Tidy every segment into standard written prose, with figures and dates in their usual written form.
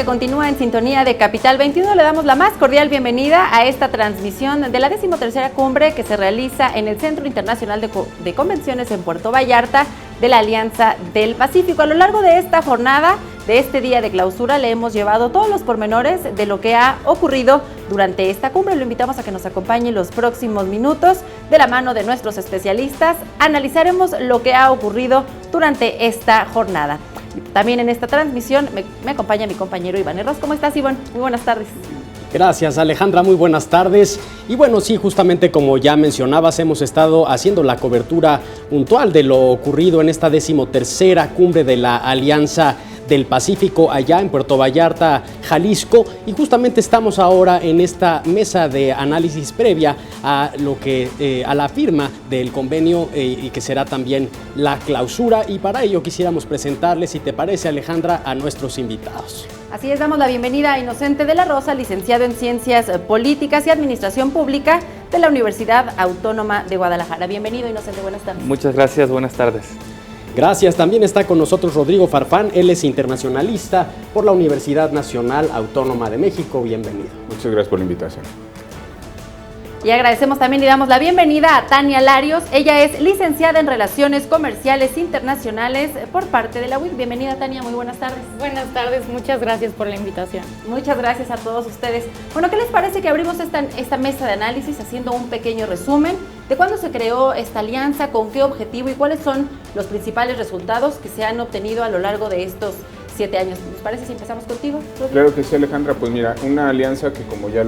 que continúa en sintonía de Capital 21. Le damos la más cordial bienvenida a esta transmisión de la 13ª cumbre que se realiza en el Centro Internacional de Convenciones en Puerto Vallarta de la Alianza del Pacífico. A lo largo de esta jornada, de este día de clausura, le hemos llevado todos los pormenores de lo que ha ocurrido durante esta cumbre. Lo invitamos a que nos acompañe en los próximos minutos. De la mano de nuestros especialistas, analizaremos lo que ha ocurrido durante esta jornada. También en esta transmisión me acompaña mi compañero Iván Herros. ¿Cómo estás, Iván? Muy buenas tardes. Gracias, Alejandra, muy buenas tardes. Y bueno, sí, justamente como ya mencionabas, hemos estado haciendo la cobertura puntual de lo ocurrido en esta 13ª cumbre de la Alianza del Pacífico allá en Puerto Vallarta, Jalisco, y justamente estamos ahora en esta mesa de análisis previa a lo que a la firma del convenio y que será también la clausura, y para ello quisiéramos presentarles, si te parece, Alejandra, a nuestros invitados. Así es, damos la bienvenida a Inocente de la Rosa, licenciado en Ciencias Políticas y Administración Pública de la Universidad Autónoma de Guadalajara. Bienvenido, Inocente, buenas tardes. Muchas gracias, buenas tardes. Gracias. También está con nosotros Rodrigo Farfán, él es internacionalista por la Universidad Nacional Autónoma de México. Bienvenido. Muchas gracias por la invitación. Y agradecemos también y damos la bienvenida a Tania Larios. Ella es licenciada en Relaciones Comerciales Internacionales por parte de la UIC. Bienvenida, Tania, muy buenas tardes. Buenas tardes, muchas gracias por la invitación. Muchas gracias a todos ustedes. Bueno, ¿qué les parece que abrimos esta mesa de análisis haciendo un pequeño resumen de cuándo se creó esta alianza, con qué objetivo y cuáles son los principales resultados que se han obtenido a lo largo de estos 7 años? ¿Les parece si empezamos contigo, Rodrigo? Claro que sí, Alejandra. Pues mira, una alianza que, como ya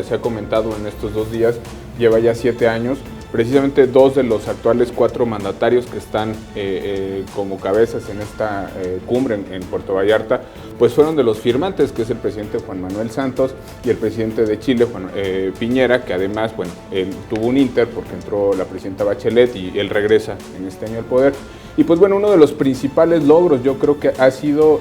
se ha comentado en estos 2 días, lleva ya 7 años. Precisamente 2 de los actuales 4 mandatarios que están como cabezas en esta cumbre en Puerto Vallarta, pues fueron de los firmantes, que es el presidente Juan Manuel Santos y el presidente de Chile, Piñera, que además, bueno, él tuvo un inter porque entró la presidenta Bachelet y él regresa en este año al poder. Y pues bueno, uno de los principales logros yo creo que ha sido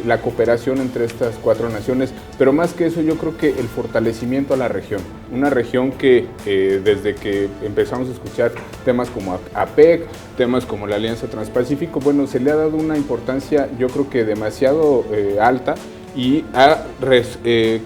la cooperación entre estas 4 naciones, pero más que eso yo creo que el fortalecimiento a la región. Una región que desde que empezamos a escuchar temas como APEC, temas como la Alianza Transpacífico, bueno, se le ha dado una importancia yo creo que demasiado alta, y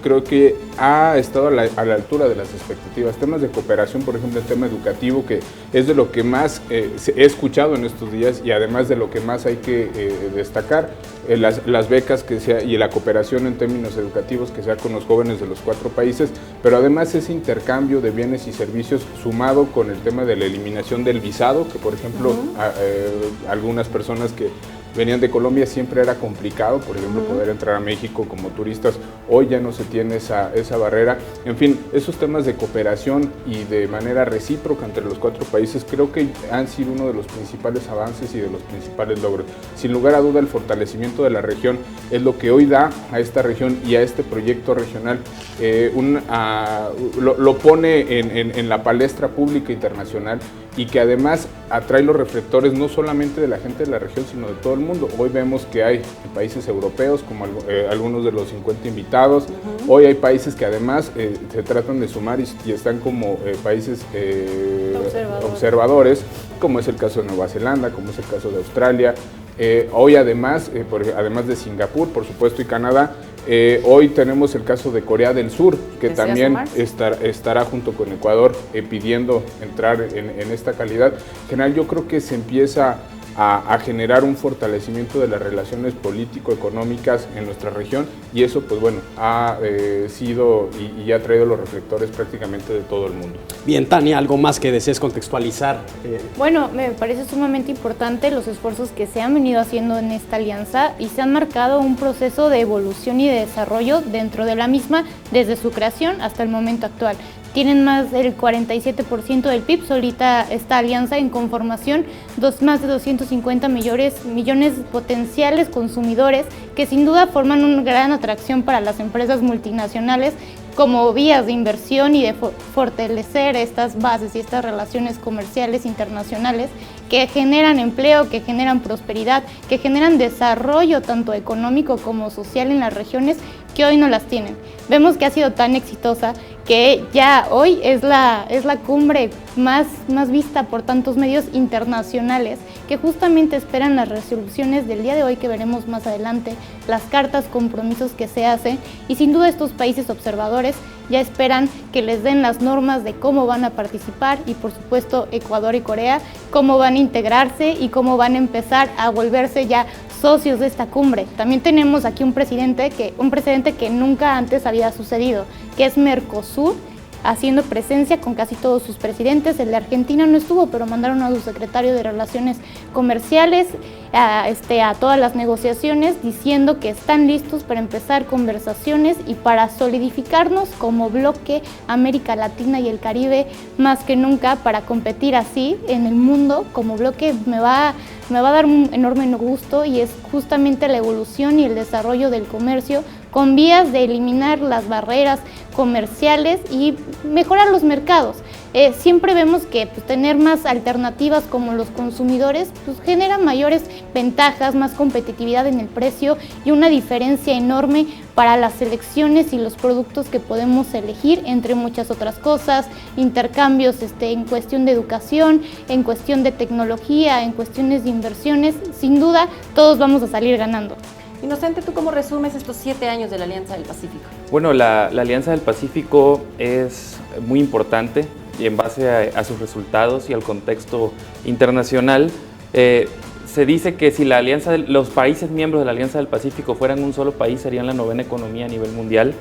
creo que ha estado a la altura de las expectativas. Temas de cooperación, por ejemplo, el tema educativo, que es de lo que más he escuchado en estos días, y además de lo que más hay que destacar, las becas y la cooperación en términos educativos que sea con los jóvenes de los 4 países, pero además ese intercambio de bienes y servicios sumado con el tema de la eliminación del visado, que por ejemplo algunas personas que venían de Colombia siempre era complicado, por ejemplo, poder entrar a México como turistas. Hoy ya no se tiene esa barrera. En fin, esos temas de cooperación y de manera recíproca entre los 4 países creo que han sido uno de los principales avances y de los principales logros. Sin lugar a duda, el fortalecimiento de la región es lo que hoy da a esta región y a este proyecto regional, lo pone en la palestra pública internacional, y que además atrae los reflectores no solamente de la gente de la región, sino de todo el mundo. Hoy vemos que hay países europeos, como algunos de los 50 invitados. Hoy hay países que además se tratan de sumar y están como países observadores, como es el caso de Nueva Zelanda, como es el caso de Australia. Hoy además de Singapur, por supuesto, y Canadá, hoy tenemos el caso de Corea del Sur, que también estará junto con Ecuador pidiendo entrar en esta calidad. En general, yo creo que se empieza a generar un fortalecimiento de las relaciones político-económicas en nuestra región, y eso pues bueno ha sido y ha traído los reflectores prácticamente de todo el mundo. Bien, Tania, ¿algo más que desees contextualizar? Bueno, me parece sumamente importante los esfuerzos que se han venido haciendo en esta alianza, y se han marcado un proceso de evolución y de desarrollo dentro de la misma desde su creación hasta el momento actual. Tienen más del 47% del PIB, solita esta alianza en conformación, más de 250 millones potenciales consumidores, que sin duda forman una gran atracción para las empresas multinacionales como vías de inversión y de fortalecer estas bases y estas relaciones comerciales internacionales que generan empleo, que generan prosperidad, que generan desarrollo tanto económico como social en las regiones que hoy no las tienen. Vemos que ha sido tan exitosa que ya hoy es la cumbre más vista por tantos medios internacionales que justamente esperan las resoluciones del día de hoy que veremos más adelante, las cartas, compromisos que se hacen, y sin duda estos países observadores ya esperan que les den las normas de cómo van a participar, y por supuesto Ecuador y Corea, cómo van a integrarse y cómo van a empezar a volverse ya socios de esta cumbre. También tenemos aquí un precedente que nunca antes había sucedido, que es Mercosur, haciendo presencia con casi todos sus presidentes. El de Argentina no estuvo, pero mandaron a su secretario de Relaciones Comerciales a todas las negociaciones, diciendo que están listos para empezar conversaciones y para solidificarnos como bloque América Latina y el Caribe más que nunca, para competir así en el mundo como bloque. Me va a dar un enorme gusto, y es justamente la evolución y el desarrollo del comercio con vías de eliminar las barreras comerciales y mejorar los mercados. Siempre vemos que tener más alternativas como los consumidores genera mayores ventajas, más competitividad en el precio y una diferencia enorme para las selecciones y los productos que podemos elegir, entre muchas otras cosas, intercambios en cuestión de educación, en cuestión de tecnología, en cuestiones de inversiones. Sin duda, todos vamos a salir ganando. Inocente, ¿tú cómo resumes estos 7 años de la Alianza del Pacífico? Bueno, la Alianza del Pacífico es muy importante, y en base a sus resultados y al contexto internacional, se dice que si los países miembros de la Alianza del Pacífico fueran un solo país, serían la 9ª economía a nivel mundial.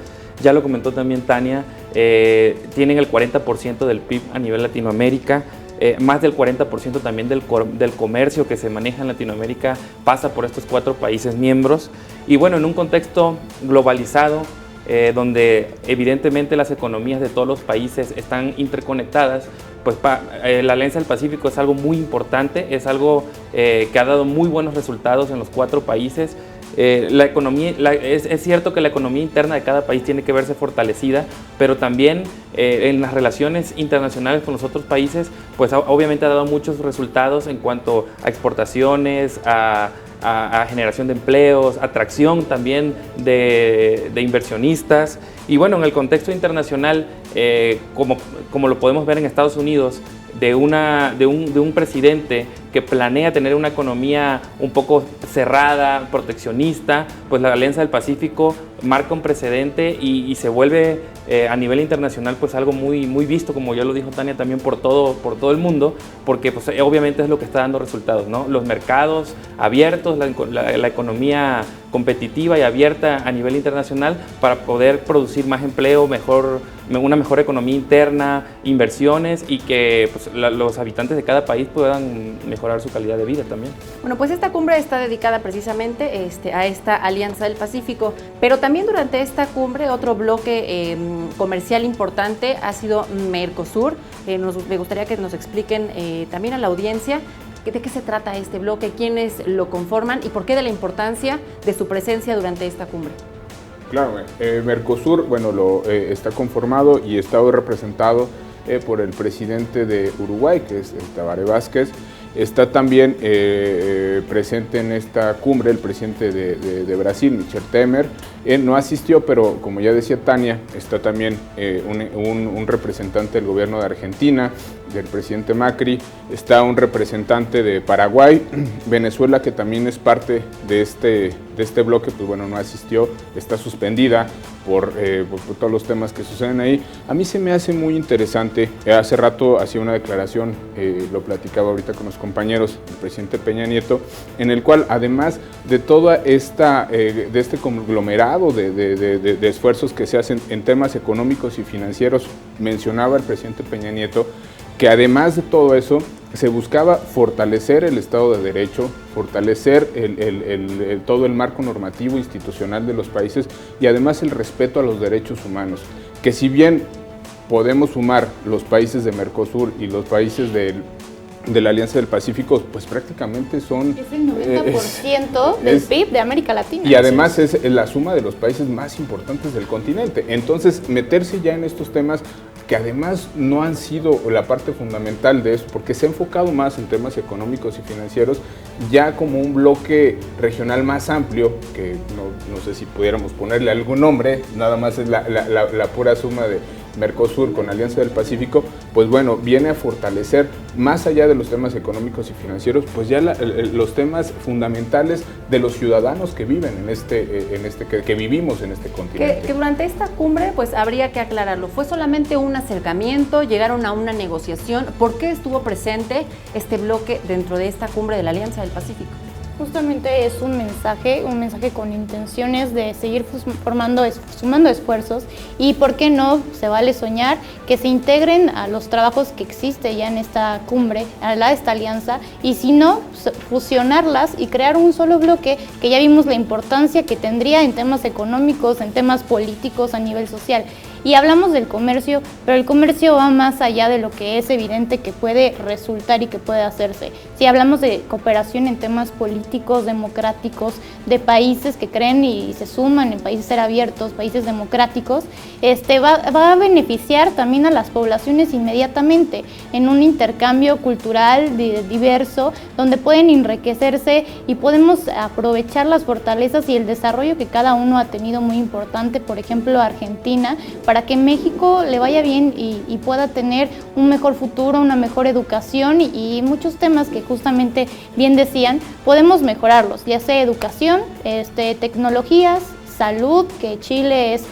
Ya lo comentó también Tania, tienen el 40% del PIB a nivel Latinoamérica. Más del 40% también del comercio que se maneja en Latinoamérica pasa por estos 4 países miembros. Y bueno, en un contexto globalizado, donde evidentemente las economías de todos los países están interconectadas, pues la Alianza del Pacífico es algo muy importante, es algo que ha dado muy buenos resultados en los 4 países. Es cierto que la economía interna de cada país tiene que verse fortalecida, pero también en las relaciones internacionales con los otros países, pues obviamente ha dado muchos resultados en cuanto a exportaciones, a generación de empleos, atracción también de inversionistas. Y bueno, en el contexto internacional, como lo podemos ver en Estados Unidos, de un presidente que planea tener una economía un poco cerrada, proteccionista, pues la Alianza del Pacífico marca un precedente y se vuelve a nivel internacional pues algo muy visto, como ya lo dijo Tania, también por todo el mundo, porque pues obviamente es lo que está dando resultados, ¿no? Los mercados abiertos, la economía competitiva y abierta a nivel internacional para poder producir más empleo, una mejor economía interna, inversiones, y que pues, los habitantes de cada país puedan mejorar su calidad de vida también. Bueno, pues esta cumbre está dedicada precisamente a esta Alianza del Pacífico, pero también durante esta cumbre otro bloque comercial importante ha sido Mercosur. Me gustaría que nos expliquen también a la audiencia de qué se trata este bloque, quiénes lo conforman y por qué de la importancia de su presencia durante esta cumbre. Claro, Mercosur, bueno, está conformado y está hoy representado por el presidente de Uruguay, que es Tabaré Vázquez. Está también presente en esta cumbre el presidente de Brasil, Michel Temer. No asistió, pero como ya decía Tania, está también un representante del gobierno de Argentina, del presidente Macri. Está un representante de Paraguay. Venezuela, que también es parte de este bloque, pues bueno, no asistió, está suspendida por todos los temas que suceden ahí. A mí se me hace muy interesante. Hace rato hacía una declaración, lo platicaba ahorita con los compañeros, el presidente Peña Nieto, en el cual, además de toda de este conglomerado de esfuerzos que se hacen en temas económicos y financieros, mencionaba el presidente Peña Nieto que además de todo eso se buscaba fortalecer el Estado de Derecho, fortalecer todo el marco normativo institucional de los países y además el respeto a los derechos humanos, que si bien podemos sumar los países de Mercosur y los países de la Alianza del Pacífico, pues prácticamente son... Es el 90% del PIB de América Latina. Y además es la suma de los países más importantes del continente. Entonces, meterse ya en estos temas que además no han sido la parte fundamental de eso, porque se ha enfocado más en temas económicos y financieros, ya como un bloque regional más amplio, que no sé si pudiéramos ponerle algún nombre, nada más es la pura suma Mercosur con Alianza del Pacífico, pues bueno, viene a fortalecer, más allá de los temas económicos y financieros, pues ya los temas fundamentales de los ciudadanos que viven que vivimos en este continente. Que durante esta cumbre, pues habría que aclararlo, ¿fue solamente un acercamiento, llegaron a una negociación? ¿Por qué estuvo presente este bloque dentro de esta cumbre de la Alianza del Pacífico? Justamente es un mensaje con intenciones de seguir sumando esfuerzos y, ¿por qué no? Se vale soñar que se integren a los trabajos que existe ya en esta cumbre, esta alianza, y si no, fusionarlas y crear un solo bloque que ya vimos la importancia que tendría en temas económicos, en temas políticos a nivel social. Y hablamos del comercio, pero el comercio va más allá de lo que es evidente que puede resultar y que puede hacerse. Si hablamos de cooperación en temas políticos, democráticos, de países que creen y se suman en países ser abiertos, países democráticos, va a beneficiar también a las poblaciones inmediatamente en un intercambio cultural diverso, donde pueden enriquecerse y podemos aprovechar las fortalezas y el desarrollo que cada uno ha tenido muy importante, por ejemplo Argentina, para que México le vaya bien y pueda tener un mejor futuro, una mejor educación y muchos temas que justamente bien decían, podemos mejorarlos, ya sea educación, tecnologías, salud, que Chile es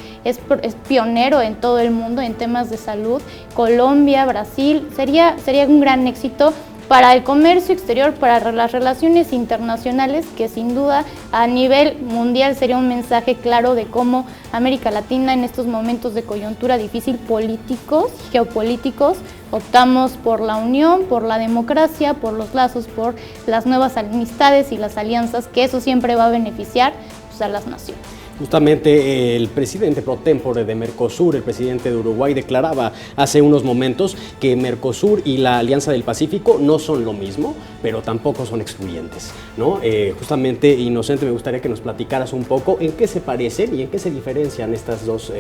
pionero en todo el mundo en temas de salud, Colombia, Brasil, sería un gran éxito para el comercio exterior, para las relaciones internacionales, que sin duda a nivel mundial sería un mensaje claro de cómo América Latina en estos momentos de coyuntura difícil políticos, geopolíticos, optamos por la unión, por la democracia, por los lazos, por las nuevas amistades y las alianzas, que eso siempre va a beneficiar a las naciones. Justamente el presidente pro tempore de Mercosur, el presidente de Uruguay, declaraba hace unos momentos que Mercosur y la Alianza del Pacífico no son lo mismo, pero tampoco son excluyentes, ¿no? Justamente, Inocente, me gustaría que nos platicaras un poco en qué se parecen y en qué se diferencian estas dos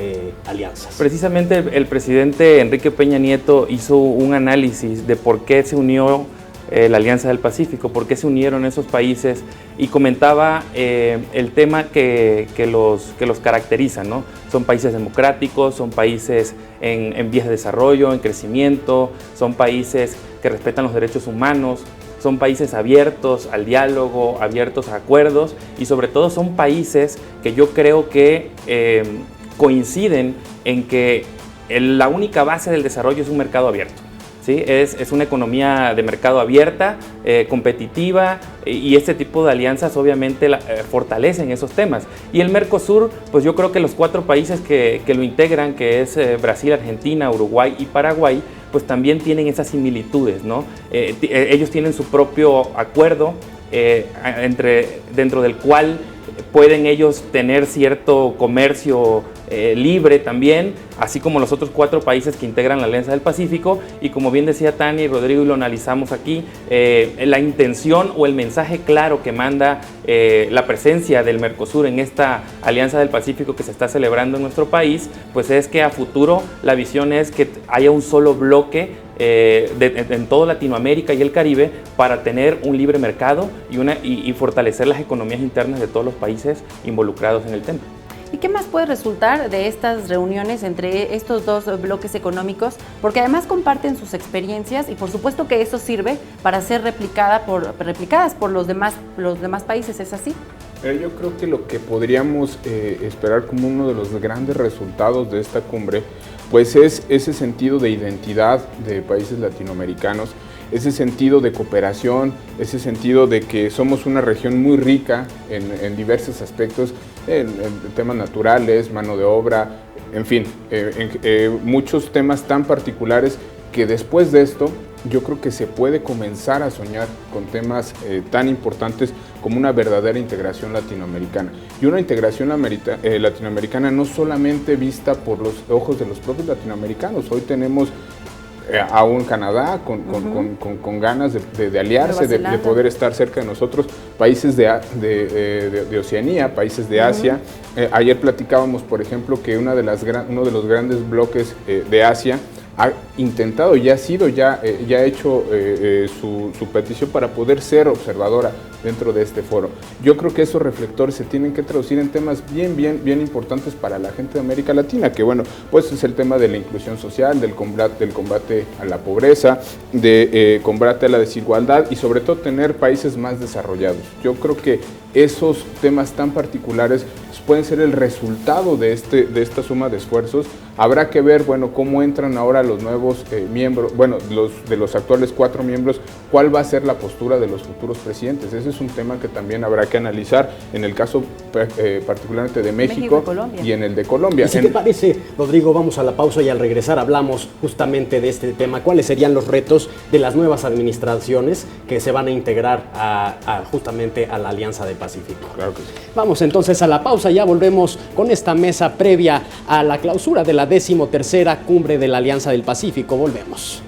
alianzas. Precisamente el presidente Enrique Peña Nieto hizo un análisis de por qué se unió la Alianza del Pacífico, por qué se unieron esos países, y comentaba el tema que los caracteriza, ¿no? Son países democráticos, son países en vías de desarrollo, en crecimiento, son países que respetan los derechos humanos, son países abiertos al diálogo, abiertos a acuerdos, y sobre todo son países que yo creo que coinciden en que la única base del desarrollo es un mercado abierto. ¿Sí? Es una economía de mercado abierta, competitiva, y este tipo de alianzas obviamente fortalecen esos temas. Y el Mercosur, pues yo creo que los 4 países que lo integran, que es Brasil, Argentina, Uruguay y Paraguay, pues también tienen esas similitudes, ¿no? Ellos tienen su propio acuerdo dentro del cual pueden ellos tener cierto comercio libre también, así como los otros 4 países que integran la Alianza del Pacífico. Y como bien decía Tania y Rodrigo, y lo analizamos aquí, la intención o el mensaje claro que manda la presencia del Mercosur en esta Alianza del Pacífico que se está celebrando en nuestro país, pues es que a futuro la visión es que haya un solo bloque en toda Latinoamérica y el Caribe para tener un libre mercado y fortalecer las economías internas de todos los países involucrados en el tema. ¿Y qué más puede resultar de estas reuniones entre estos dos bloques económicos? Porque además comparten sus experiencias y por supuesto que eso sirve para ser replicadas por los demás países, ¿es así? Yo creo que lo que podríamos esperar como uno de los grandes resultados de esta cumbre, pues es ese sentido de identidad de países latinoamericanos, ese sentido de cooperación, ese sentido de que somos una región muy rica en diversos aspectos, en temas naturales, mano de obra, en fin, muchos temas tan particulares que después de esto yo creo que se puede comenzar a soñar con temas tan importantes como una verdadera integración latinoamericana. Y una integración latinoamericana no solamente vista por los ojos de los propios latinoamericanos. Hoy tenemos aún Canadá con ganas de aliarse, de poder estar cerca de nosotros, países de Oceanía, países de Asia. Ayer platicábamos, por ejemplo, que uno de los grandes bloques de Asia ha intentado y ha sido ya hecho su petición para poder ser observadora dentro de este foro. Yo creo que esos reflectores se tienen que traducir en temas bien importantes para la gente de América Latina, que bueno, pues es el tema de la inclusión social, del combate a la pobreza, de combate a la desigualdad y sobre todo tener países más desarrollados. Yo creo que esos temas tan particulares pueden ser el resultado de esta suma de esfuerzos. Habrá que ver, bueno, cómo entran ahora los nuevos miembros, bueno, de los actuales 4 miembros, cuál va a ser la postura de los futuros presidentes. Ese es un tema que también habrá que analizar en el caso particularmente de México y en el de Colombia. ¿Y si te parece, Rodrigo, vamos a la pausa y al regresar hablamos justamente de este tema? ¿Cuáles serían los retos de las nuevas administraciones que se van a integrar justamente a la Alianza del Pacífico? Claro que sí. Vamos entonces a la pausa, ya volvemos con esta mesa previa a la clausura de la 13ª Cumbre de la Alianza del Pacífico. Volvemos.